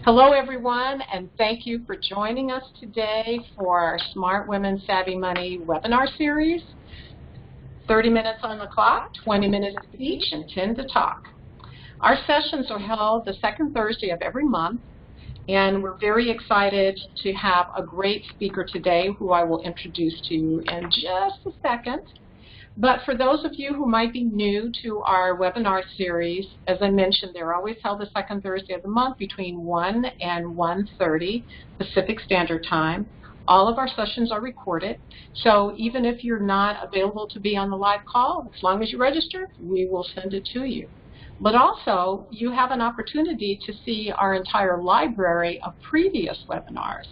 Hello, everyone, and thank you for joining us today for our Smart Women Savvy Money webinar series. 30 minutes on the clock, 20 minutes to teach, and 10 to talk. Our sessions are held the second Thursday of every month, and we're very excited to have a great speaker today who I will introduce to you in just a second. But for those of you who might be new to our webinar series, as I mentioned, they're always held the second Thursday of the month between 1 and 1:30 Pacific Standard Time. All of our sessions are recorded, so even if you're not available to be on the live call, as long as you register, we will send it to you. But also, you have an opportunity to see our entire library of previous webinars.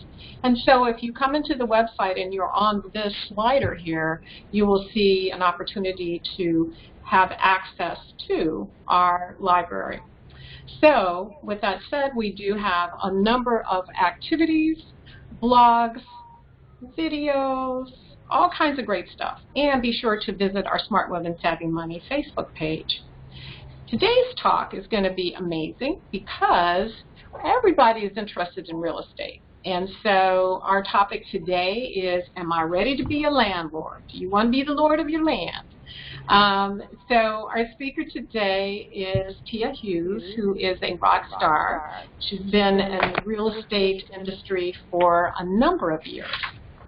And so if you come into the website and you're on this slider here, you will see an opportunity to have access to our library. So with that said, we do have a number of activities, blogs, videos, all kinds of great stuff. And be sure to visit our Smart Women Savvy Money Facebook page. Today's talk is going to be amazing because everybody is interested in real estate. And so our topic today is, am I ready to be a landlord? Do you want to be the lord of your land? So our speaker today is Tia Hughes, who is a rock star. She's been in the real estate industry for a number of years.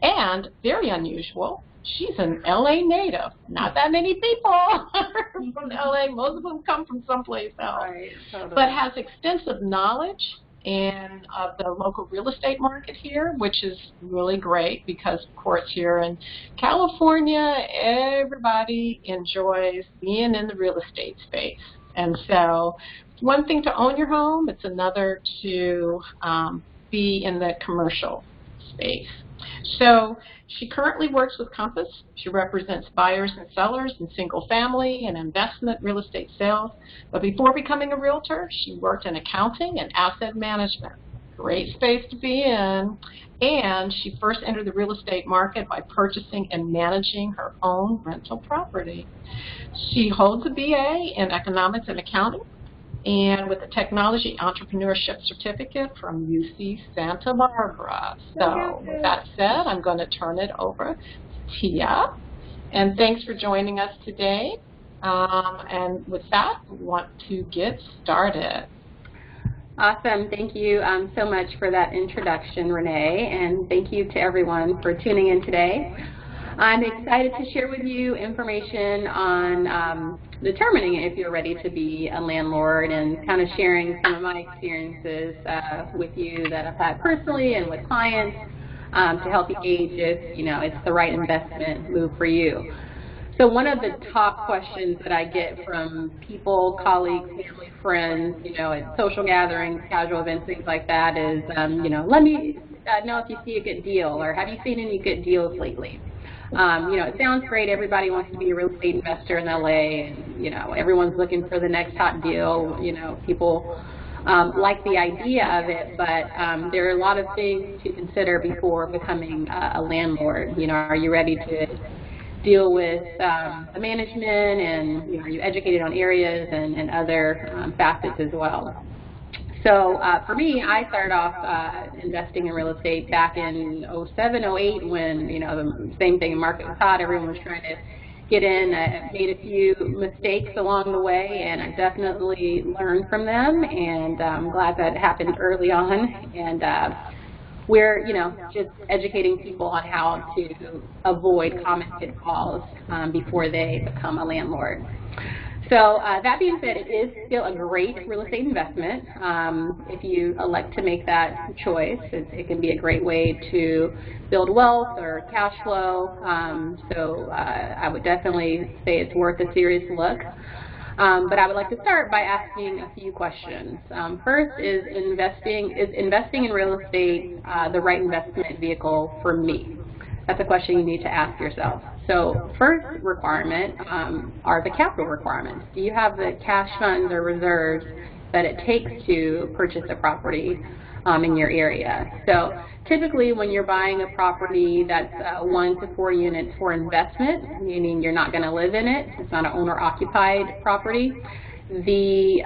And very unusual, she's an LA native. Not that many people are from LA. Most of them come from someplace else. Right, totally. But has extensive knowledge of the local real estate market here, which is really great because, of course, here in California, everybody enjoys being in the real estate space. And so it's one thing to own your home. It's another to be in the commercial space. So she currently works with Compass. She represents buyers and sellers in single family and investment real estate sales. But before becoming a realtor, she worked in accounting and asset management. Great space to be in. And she first entered the real estate market by purchasing and managing her own rental property. She holds a BA in economics and accounting, and with a technology entrepreneurship certificate from UC Santa Barbara. So with that said, I'm going to turn it over to Tia. And thanks for joining us today. And with that, we want to get started. Awesome. Thank you so much for that introduction, Renee. And thank you to everyone for tuning in today. I'm excited to share with you information on determining if you're ready to be a landlord and kind of sharing some of my experiences with you that I've had personally and with clients to help you gauge if it's the right investment move for you. So one of the top questions that I get from people, colleagues, family, friends, at social gatherings, casual events, things like that is, let me know if you see a good deal, or have you seen any good deals lately? It sounds great. Everybody wants to be a real estate investor in LA, and everyone's looking for the next hot deal. People like the idea of it, but there are a lot of things to consider before becoming a landlord. Are you ready to deal with the management, and are you educated on areas and other facets as well? So for me, I started off investing in real estate back in 07, 08 when, the same thing, the market was hot, everyone was trying to get in. I made a few mistakes along the way, and I definitely learned from them, and I'm glad that happened early on. And we're, just educating people on how to avoid common pitfalls before they become a landlord. So that being said, it is still a great real estate investment. If you elect to make that choice, it can be a great way to build wealth or cash flow. So I would definitely say it's worth a serious look. But I would like to start by asking a few questions. First, is investing in real estate the right investment vehicle for me? That's a question you need to ask yourself. So first requirement are the capital requirements. Do you have the cash funds or reserves that it takes to purchase a property in your area? So typically when you're buying a property that's 1 to 4 units for investment, meaning you're not going to live in it, it's not an owner-occupied property, the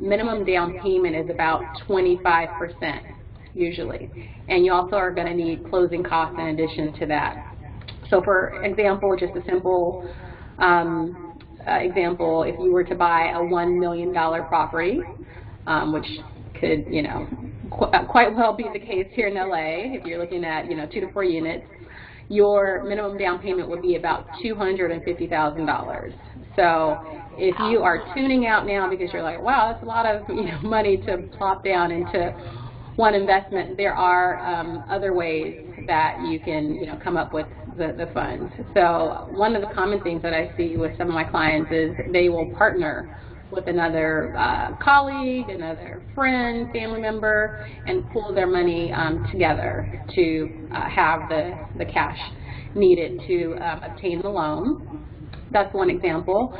minimum down payment is about 25% usually, and you also are going to need closing costs in addition to that. So for example, just a simple example, if you were to buy a $1 million property, which could, quite well be the case here in LA, if you're looking at, 2 to 4 units, your minimum down payment would be about $250,000. So if you are tuning out now because you're like, wow, that's a lot of money to plop down into one investment, there are other ways that you can come up with the funds. So one of the common things that I see with some of my clients is they will partner with another colleague, another friend, family member, and pool their money together to have the cash needed to obtain the loan. That's one example.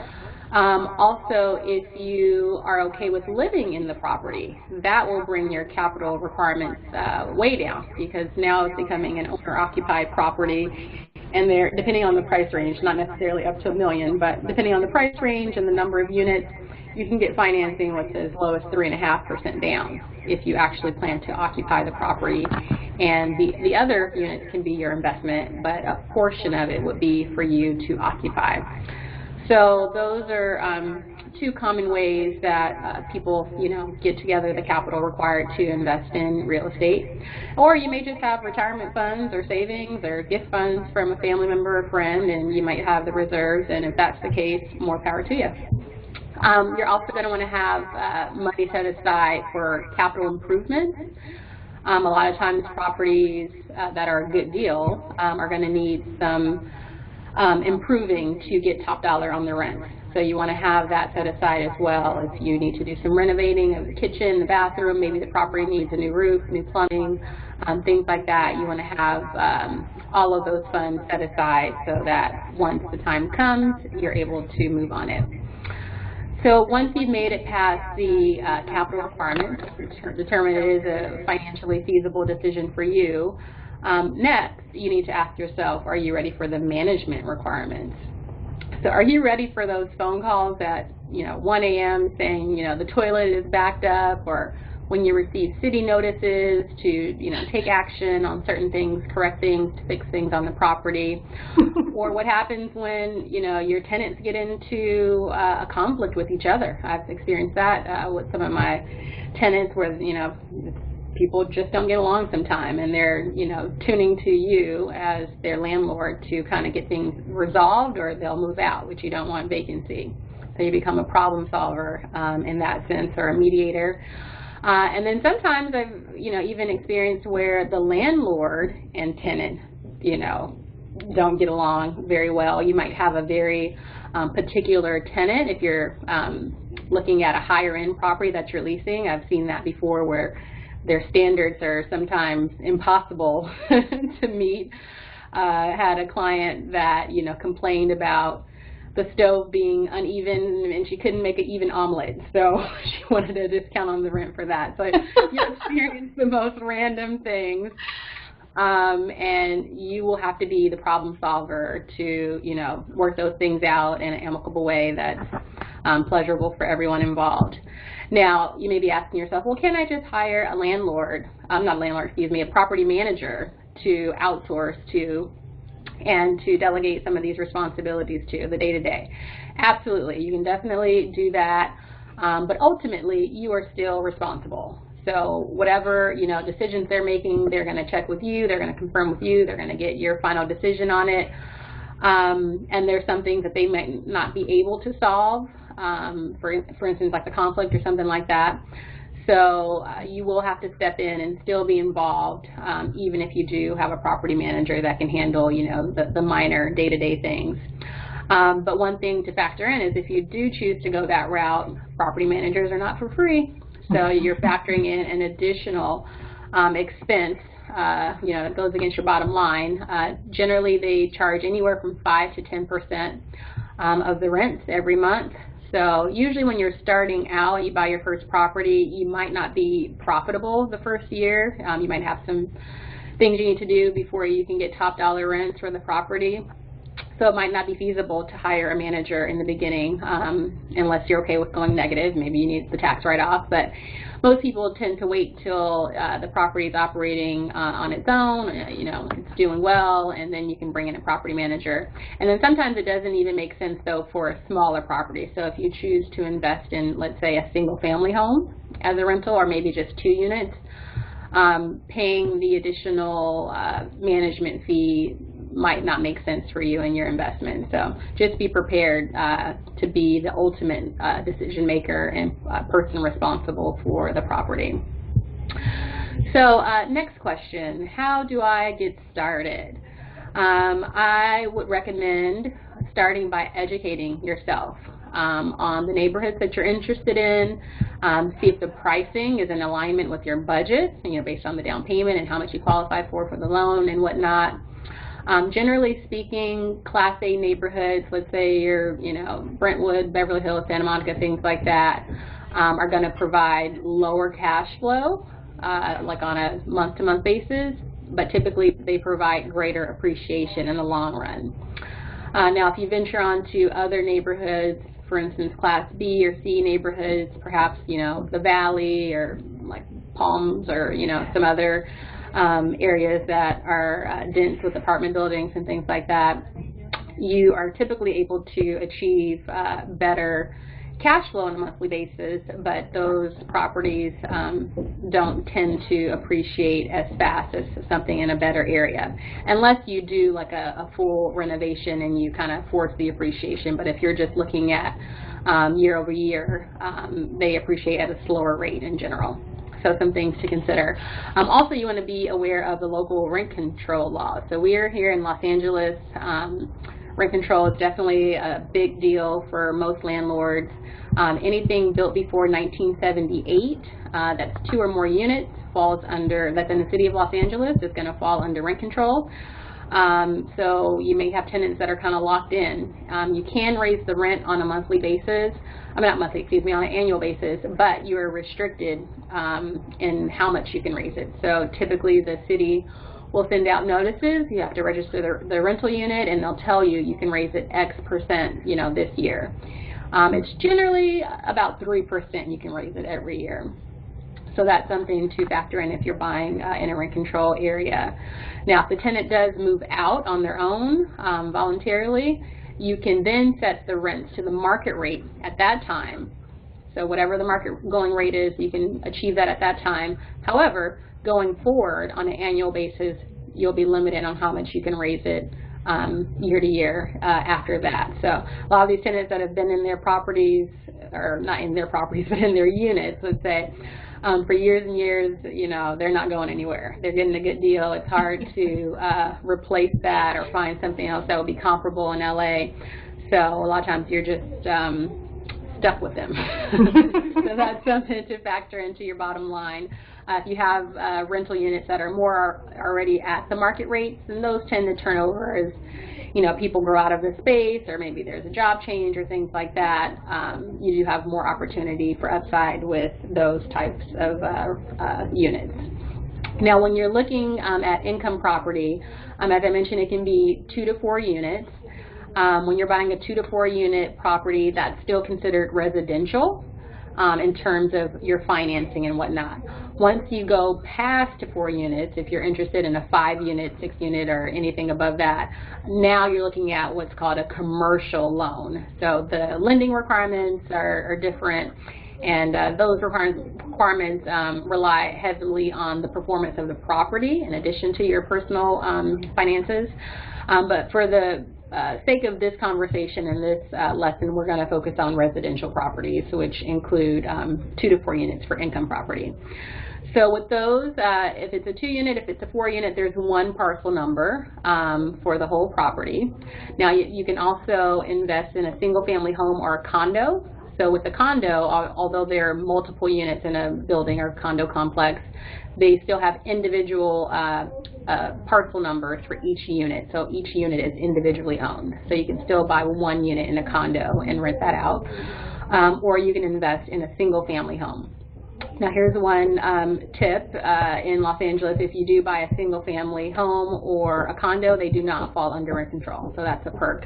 Also, if you are okay with living in the property, that will bring your capital requirements way down, because now it's becoming an owner-occupied property, and they're, depending on the price range, not necessarily up to $1 million, but depending on the price range and the number of units, you can get financing with as low as 3.5% down if you actually plan to occupy the property. And the other units can be your investment, but a portion of it would be for you to occupy. So those are two common ways that people, get together the capital required to invest in real estate. Or you may just have retirement funds or savings or gift funds from a family member or friend, and you might have the reserves, and if that's the case, more power to you. You're also going to want to have money set aside for capital improvements. A lot of times properties that are a good deal are going to need some improving to get top dollar on the rent. So you want to have that set aside as well. If you need to do some renovating of the kitchen, the bathroom, maybe the property needs a new roof, new plumbing, things like that, you want to have all of those funds set aside so that once the time comes, you're able to move on it. So once you've made it past the capital requirements, determine it is a financially feasible decision for you, next you need to ask yourself, are you ready for the management requirements? So are you ready for those phone calls at 1 a.m. saying the toilet is backed up, or when you receive city notices to take action on certain things, correct things, to fix things on the property, or what happens when your tenants get into a conflict with each other? I've experienced that with some of my tenants where people just don't get along sometime, and they're tuning to you as their landlord to kind of get things resolved, or they'll move out, which you don't want vacancy. So you become a problem solver in that sense, or a mediator. And then sometimes I've even experienced where the landlord and tenant don't get along very well. You might have a very particular tenant if you're looking at a higher end property that you're leasing. I've seen that before, where their standards are sometimes impossible to meet. Had a client that complained about the stove being uneven, and she couldn't make an even omelet, so she wanted a discount on the rent for that. So you experience the most random things, and you will have to be the problem solver to work those things out in an amicable way that's pleasurable for everyone involved. Now, you may be asking yourself, well, can I just hire a landlord, not a landlord, excuse me, a property manager to outsource to and to delegate some of these responsibilities to, the day-to-day? Absolutely, you can definitely do that, but ultimately you are still responsible. So whatever decisions they're making, they're going to check with you, they're going to confirm with you, they're going to get your final decision on it, and there's some things that they might not be able to solve, for instance, like the conflict or something like that. So you will have to step in and still be involved, even if you do have a property manager that can handle, the minor day-to-day things. But one thing to factor in is if you do choose to go that route, property managers are not for free. So you're factoring in an additional expense, that goes against your bottom line. Generally, they charge anywhere from 5 to 10% of the rents every month. So usually when you're starting out, you buy your first property, you might not be profitable the first year. You might have some things you need to do before you can get top dollar rents for the property. So it might not be feasible to hire a manager in the beginning unless you're okay with going negative. Maybe you need the tax write-off, but most people tend to wait till the property is operating on its own, it's doing well, and then you can bring in a property manager. And then sometimes it doesn't even make sense, though, for a smaller property. So if you choose to invest in, let's say, a single-family home as a rental, or maybe just 2 units, paying the additional management fee might not make sense for you and your investment. So just be prepared to be the ultimate decision maker and person responsible for the property. So next question, how do I get started? I would recommend starting by educating yourself on the neighborhoods that you're interested in. See if the pricing is in alignment with your budget, based on the down payment and how much you qualify for the loan and whatnot. Generally speaking, Class A neighborhoods, let's say you're, Brentwood, Beverly Hills, Santa Monica, things like that, are going to provide lower cash flow, like on a month-to-month basis, but typically they provide greater appreciation in the long run. Now, if you venture onto other neighborhoods, for instance, Class B or C neighborhoods, perhaps, the Valley or like Palms or, some other areas that are dense with apartment buildings and things like that, you are typically able to achieve better cash flow on a monthly basis, but those properties don't tend to appreciate as fast as something in a better area, unless you do like a full renovation and you kind of force the appreciation. But if you're just looking at year over year, they appreciate at a slower rate in general. So some things to consider. Also, you want to be aware of the local rent control laws. So we are here in Los Angeles. Rent control is definitely a big deal for most landlords. Anything built before 1978 that's 2 or more units that's in the city of Los Angeles is going to fall under rent control. So you may have tenants that are kind of locked in. You can raise the rent on a monthly basis, on an annual basis, but you are restricted in how much you can raise it. So typically the city will send out notices. You have to register the rental unit, and they'll tell you you can raise it X%, this year. It's generally about 3% you can raise it every year. So that's something to factor in if you're buying in a rent control area. Now, if the tenant does move out on their own voluntarily, you can then set the rents to the market rate at that time. So whatever the market going rate is, you can achieve that at that time. However, going forward on an annual basis, you'll be limited on how much you can raise it year to year after that. So a lot of these tenants that have been in their properties, or not in their properties, but in their units, let's say, for years and years, they're not going anywhere. They're getting a good deal. It's hard to replace that or find something else that would be comparable in LA. So a lot of times you're just stuck with them. So that's something to factor into your bottom line. If you have rental units that are more already at the market rates, then those tend to turn over as people grow out of the space, or maybe there's a job change or things like that. You do have more opportunity for upside with those types of units. Now, when you're looking at income property, as I mentioned, it can be 2 to 4 units. When you're buying a 2 to 4 unit property, that's still considered residential in terms of your financing and whatnot. Once you go past 4 units, if you're interested in a 5 unit, 6 unit, or anything above that, now you're looking at what's called a commercial loan. So the lending requirements are different, and those requirements rely heavily on the performance of the property in addition to your personal finances. But for the sake of this conversation and this lesson, we're going to focus on residential properties, which include 2 to 4 units for income property. So with those, if it's a 2 unit, if it's a 4 unit, there's one parcel number for the whole property. Now you can also invest in a single family home or a condo. So with the condo, although there are multiple units in a building or condo complex, they still have individual parcel numbers for each unit. So each unit is individually owned. So you can still buy 1 unit in a condo and rent that out. Or you can invest in a single family home. Now here's one tip in Los Angeles. If you do buy a single family home or a condo, they do not fall under rent control, so that's a perk.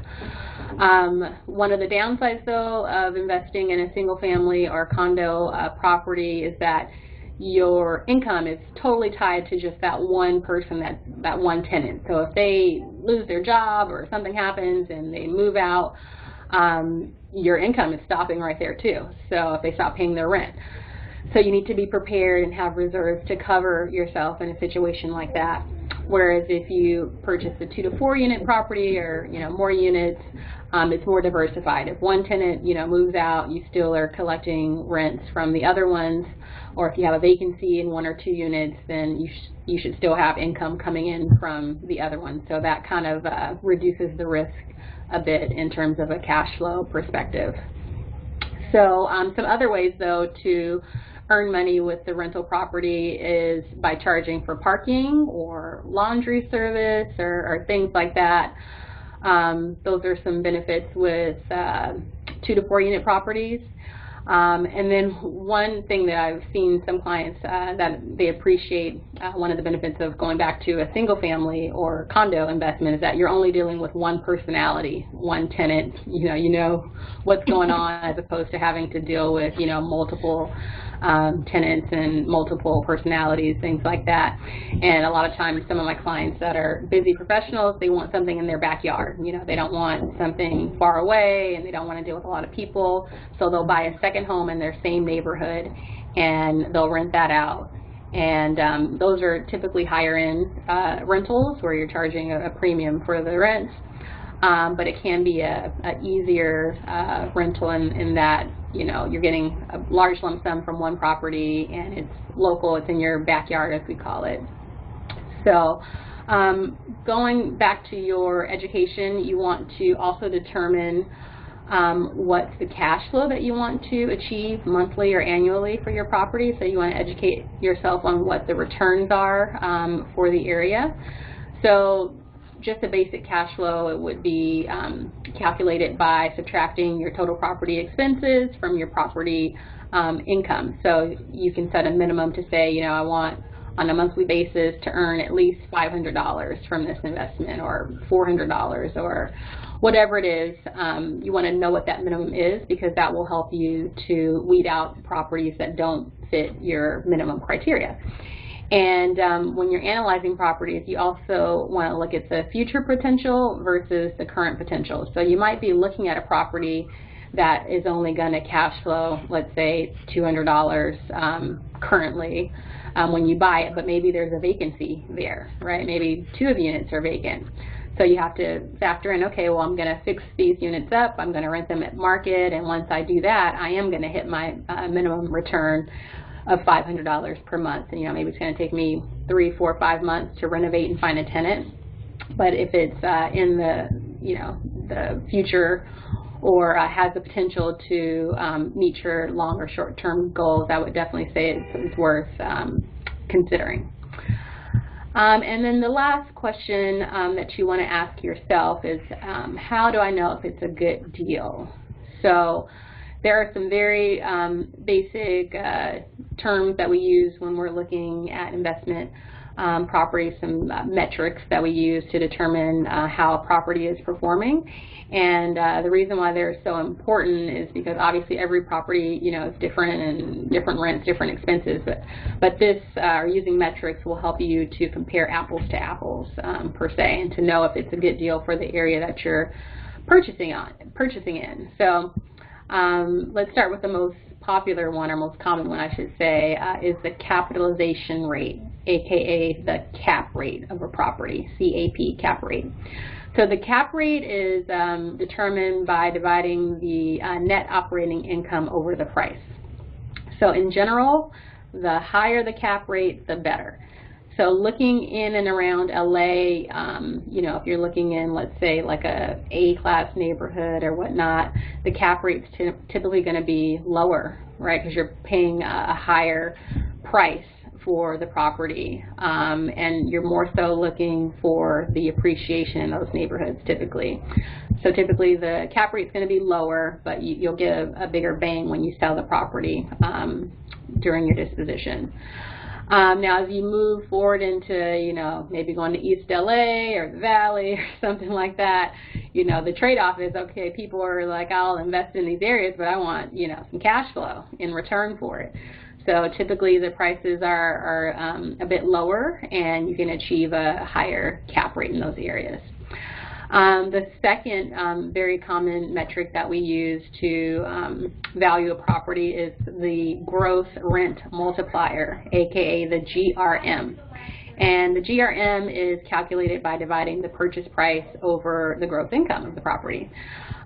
One of the downsides though of investing in a single family or condo property is that your income is totally tied to just that one person, that one tenant. So if they lose their job or something happens and they move out, your income is stopping right there too. So if they stop paying their rent. So you need to be prepared and have reserves to cover yourself in a situation like that. Whereas if you purchase a 2 to 4 unit property or more units, it's more diversified. If one tenant moves out, you still are collecting rents from the other ones. Or if you have a vacancy in 1 or 2 units, then you should still have income coming in from the other one. So that kind of reduces the risk a bit in terms of a cash flow perspective. So some other ways though to earn money with the rental property is by charging for parking or laundry service or things like that. Those are some benefits with 2 to 4 unit properties. And then one thing that I've seen some clients that they appreciate, one of the benefits of going back to a single family or condo investment is that you're only dealing with one personality, one tenant. You know what's going on as opposed to having to deal with multiple tenants and multiple personalities, things like that. And a lot of times some of my clients that are busy professionals, they want something in their backyard. They don't want something far away and they don't want to deal with a lot of people. So they'll buy a second home in their same neighborhood and they'll rent that out. And those are typically higher end rentals where you're charging a premium for the rent. But it can be a easier rental in that you're getting a large lump sum from one property and it's local, it's in your backyard as we call it. So going back to your education, you want to also determine what's the cash flow that you want to achieve monthly or annually for your property. So you want to educate yourself on what the returns are for the area. So just a basic cash flow, it would be calculated by subtracting your total property expenses from your property income. So you can set a minimum to say, I want on a monthly basis to earn at least $500 from this investment or $400 or whatever it is. You want to know what that minimum is because that will help you to weed out properties that don't fit your minimum criteria. And when you're analyzing properties, you also want to look at the future potential versus the current potential. So you might be looking at a property that is only going to cash flow, let's say $200 currently when you buy it, but maybe there's a vacancy there, right? Maybe 2 of the units are vacant. So you have to factor in, okay, well, I'm going to fix these units up, I'm going to rent them at market, and once I do that, I am going to hit my minimum return of $500 per month. And maybe it's going to take me 3, 4, 5 months to renovate and find a tenant. But if it's in the future or has the potential to meet your long or short-term goals, I would definitely say it's worth considering. And then the last question that you want to ask yourself is, how do I know if it's a good deal? So there are some very basic terms that we use when we're looking at investment properties, some metrics that we use to determine how a property is performing. And the reason why they're so important is because obviously every property, is different and different rents, different expenses. But this, using metrics will help you to compare apples to apples per se, and to know if it's a good deal for the area that you're purchasing in. So let's start with the most popular one, or most common one I should say, is the capitalization rate, aka the cap rate of a property, CAP, cap rate. So the cap rate is determined by dividing the net operating income over the price. So in general, the higher the cap rate, the better. So looking in and around LA, if you're looking in, let's say, like a A-class neighborhood or whatnot, the cap rate's typically going to be lower, right? Because you're paying a higher price for the property, and you're more so looking for the appreciation in those neighborhoods typically. So typically the cap rate is going to be lower, but you'll get a bigger bang when you sell the property during your disposition. Now, as you move forward into, you know, maybe going to East LA or the Valley or something like that, you know, the trade-off is, okay, people are like, I'll invest in these areas, but I want, you know, some cash flow in return for it. So typically the prices are a bit lower, and you can achieve a higher cap rate in those areas. The second very common metric that we use to value a property is the gross rent multiplier, aka the GRM. And the GRM is calculated by dividing the purchase price over the gross income of the property.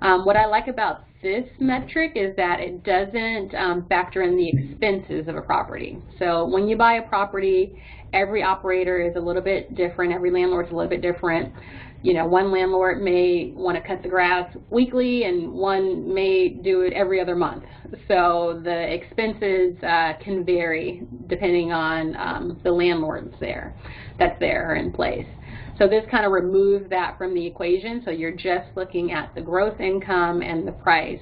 What I like about this metric is that it doesn't factor in the expenses of a property. So when you buy a property, every operator is a little bit different, every landlord is a little bit different. You know, one landlord may want to cut the grass weekly, and one may do it every other month. So the expenses can vary depending on the landlords that's there in place. So this kind of removes that from the equation. So you're just looking at the gross income and the price.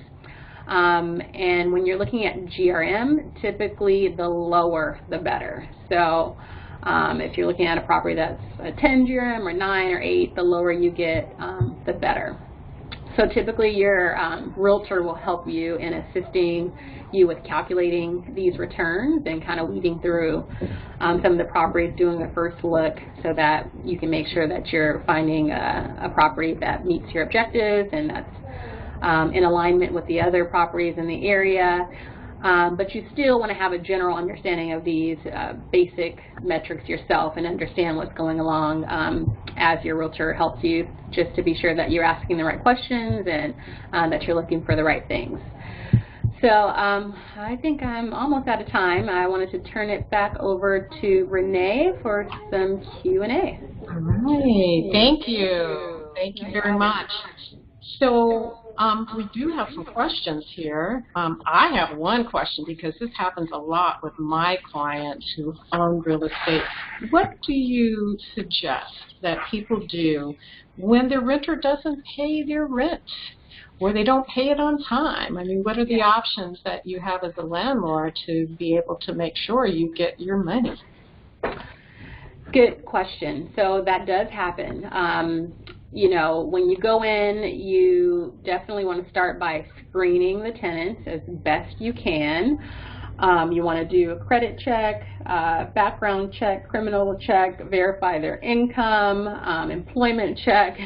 And when you're looking at GRM, typically the lower the better. So if you're looking at a property that's a 10 GRM or 9 or 8, the lower you get, the better. So typically your realtor will help you in assisting you with calculating these returns and kind of weeding through some of the properties, doing a first look so that you can make sure that you're finding a property that meets your objectives and that's in alignment with the other properties in the area. But you still want to have a general understanding of these basic metrics yourself and understand what's going along as your realtor helps you, just to be sure that you're asking the right questions and that you're looking for the right things. So I think I'm almost out of time. I wanted to turn it back over to Renee for some Q&A. All right. Thank you. Thank you very much. So we do have some questions here. I have one question because this happens a lot with my clients who own real estate. What do you suggest that people do when their renter doesn't pay their rent or they don't pay it on time? I mean, what are the options that you have as a landlord to be able to make sure you get your money? Good question. So that does happen. You know, when you go in, you definitely want to start by screening the tenants as best you can. You want to do a credit check, background check, criminal check, verify their income, employment check.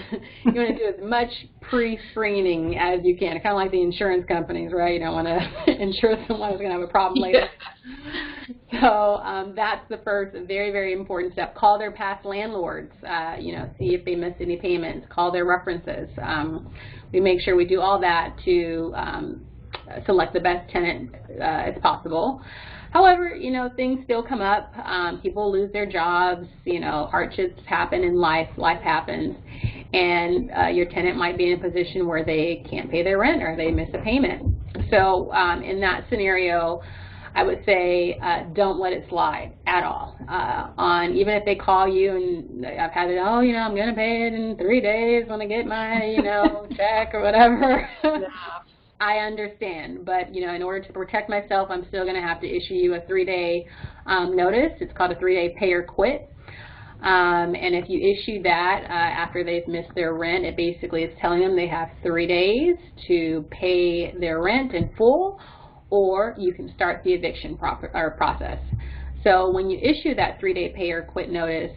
You want to do as much pre-screening as you can, kind of like the insurance companies, right? You don't want to insure someone who's going to have a problem later. So that's the first very, very important step. Call their past landlords, you know, see if they missed any payments. Call their references. We make sure we do all that to select the best tenant as possible. However, you know, things still come up. People lose their jobs, you know, hardships happen in life, life happens, and your tenant might be in a position where they can't pay their rent or they miss a payment. So in that scenario, I would say don't let it slide at all. Even if they call you, and I've had it, oh, you know, I'm going to pay it in 3 days when I get my, you know, check or whatever. I understand, but, you know, in order to protect myself, I'm still going to have to issue you a 3-day notice. It's called a 3-day pay or quit. And if you issue that after they've missed their rent, it basically is telling them they have 3 days to pay their rent in full, or you can start the eviction process. So when you issue that 3-day pay or quit notice,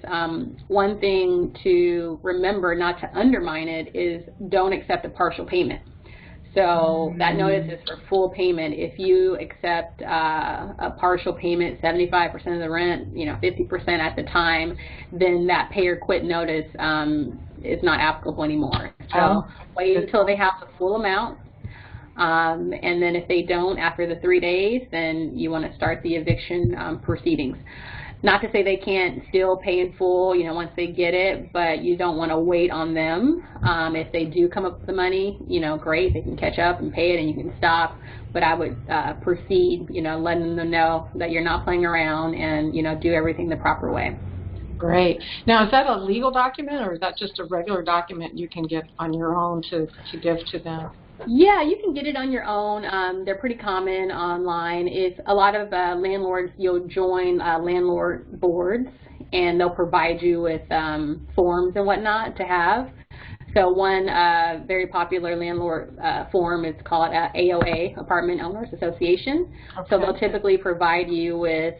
one thing to remember, not to undermine it, is don't accept a partial payment. So that notice is for full payment. If you accept a partial payment, 75% of the rent, you know, 50% at the time, then that pay or quit notice is not applicable anymore. So wait until they have the full amount. And then if they don't after the 3 days, then you want to start the eviction proceedings. Not to say they can't still pay in full, you know, once they get it, but you don't want to wait on them. If they do come up with the money, you know, great, they can catch up and pay it and you can stop. but I would proceed, letting them know that you're not playing around and, do everything the proper way. Great. Now, is that a legal document, or is that just a regular document you can get on your own to give to them? Yeah, you can get it on your own. They're pretty common online. It's a lot of landlords, you'll join landlord boards, and they'll provide you with forms and whatnot to have. So one very popular landlord form is called AOA, Apartment Owners Association. Okay. So they'll typically provide you with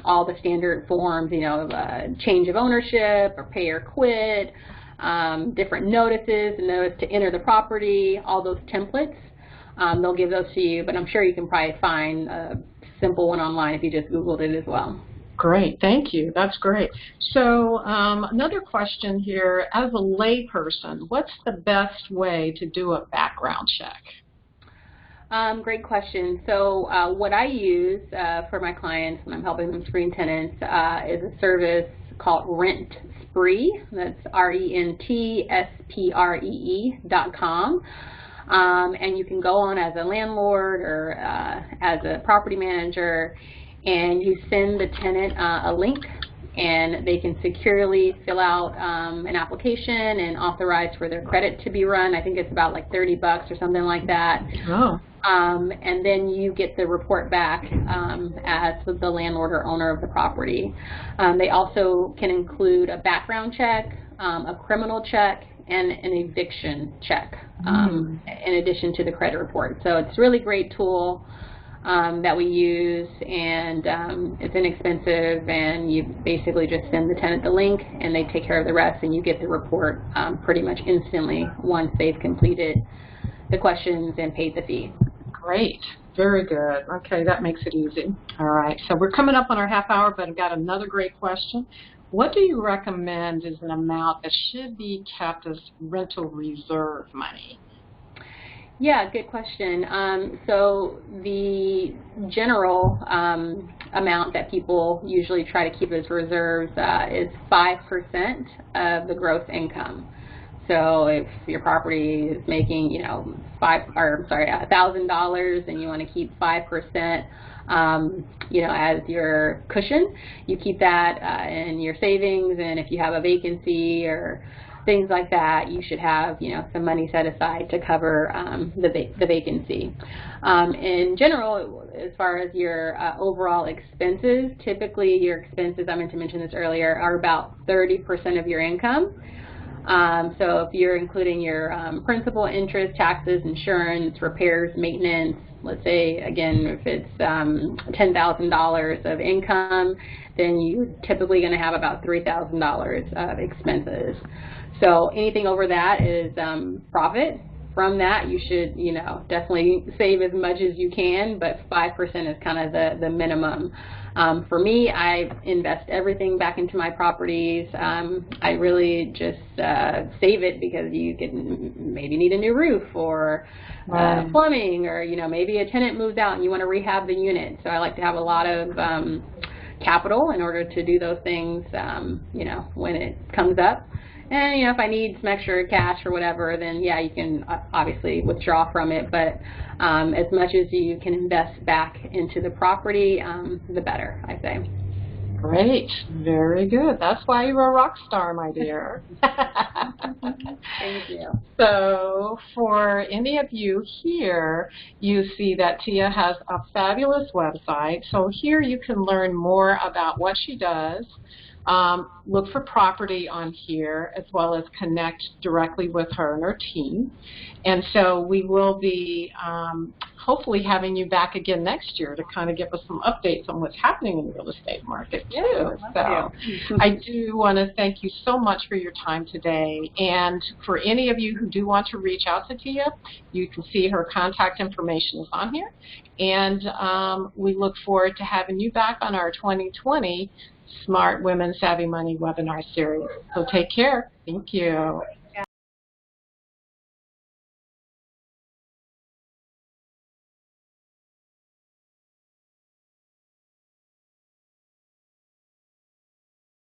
all the standard forms, change of ownership or pay or quit, different notices, a notice to enter the property, all those templates. They'll give those to you, but I'm sure you can probably find a simple one online if you just Googled it as well. Great, thank you. That's great. So another question here, as a layperson, what's the best way to do a background check? Great question. So what I use for my clients when I'm helping them screen tenants is a service called Rent Spree. That's RENTSPREE.com. And you can go on as a landlord or as a property manager, and you send the tenant a link, and they can securely fill out an application and authorize for their credit to be run. I think it's about like $30 or something like that. Oh. And then you get the report back as the landlord or owner of the property. They also can include a background check, a criminal check, and an eviction check in addition to the credit report. So it's a really great tool that we use, and it's inexpensive, and you basically just send the tenant the link and they take care of the rest, and you get the report pretty much instantly once they've completed the questions and paid the fee. Great. Very good. Okay, that makes it easy. All right, so we're coming up on our half hour, but I've got another great question. What do you recommend is an amount that should be kept as rental reserve money? Yeah, good question. So the general amount that people usually try to keep as reserves is 5% of the gross income. So if your property is making, $1,000, and you want to keep 5%, as your cushion, you keep that in your savings, and if you have a vacancy or things like that, you should have, some money set aside to cover the vacancy. In general, as far as your overall expenses, typically your expenses, I meant to mention this earlier, are about 30% of your income. So if you're including your principal, interest, taxes, insurance, repairs, maintenance, let's say, again, if it's $10,000 of income, then you're typically going to have about $3,000 of expenses. So anything over that is profit. From that, you should, definitely save as much as you can, but 5% is kind of the minimum. For me, I invest everything back into my properties. I really just save it because you can maybe need a new roof or plumbing, or maybe a tenant moves out and you want to rehab the unit. So I like to have a lot of capital in order to do those things, when it comes up. And, if I need some extra cash or whatever, then, yeah, you can obviously withdraw from it. But as much as you can invest back into the property, the better, I say. Great. Very good. That's why you're a rock star, my dear. Thank you. So for any of you here, you see that Tia has a fabulous website. So here you can learn more about what she does. Look for property on here, as well as connect directly with her and her team. And so we will be hopefully having you back again next year to kind of give us some updates on what's happening in the real estate market too. Yeah, so I do want to thank you so much for your time today. And for any of you who do want to reach out to Tia, you can see her contact information is on here. And we look forward to having you back on our 2020 Smart Women Savvy Money webinar series. So take care. Thank you.